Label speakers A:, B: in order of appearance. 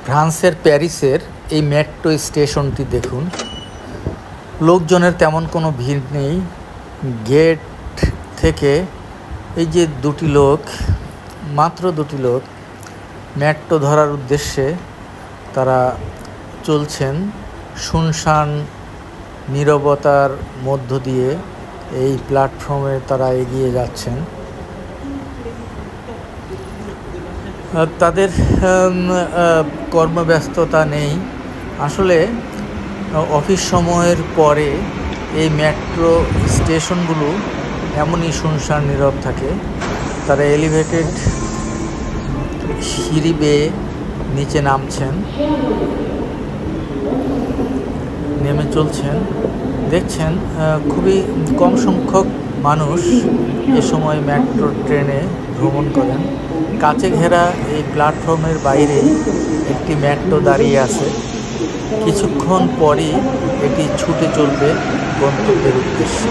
A: ফ্রান্সের প্যারিসের এই মেট্রো স্টেশনটি দেখুন। লোকজনের তেমন কোনো ভিড় নেই। গেট থেকে এই যে মাত্র দুটি লোক মেট্রো ধরার উদ্দেশ্যে তারা চলছেন। শুনশান নীরবতার মধ্য দিয়ে এই প্ল্যাটফর্মে তারা এগিয়ে যাচ্ছেন। তাদের কর্মব্যস্ততা নেই। আসলে অফিস সময়ের পরে এই মেট্রো স্টেশনগুলো এমনই শুনশান নীরব থাকে। তারা এলিভেটেড সিঁড়ি বেয়ে নিচে নেমে চলছেন। দেখছেন খুবই কম সংখ্যক মানুষ এ সময় মেট্রো ট্রেনে ভ্রমণ করেন। কাচে ঘেরা এই প্ল্যাটফর্মের বাইরে একটি মেট্রো দাঁড়িয়ে আছে। কিছুক্ষণ পরই এটি ছুটে চলবে গন্তব্যের উদ্দেশ্যে।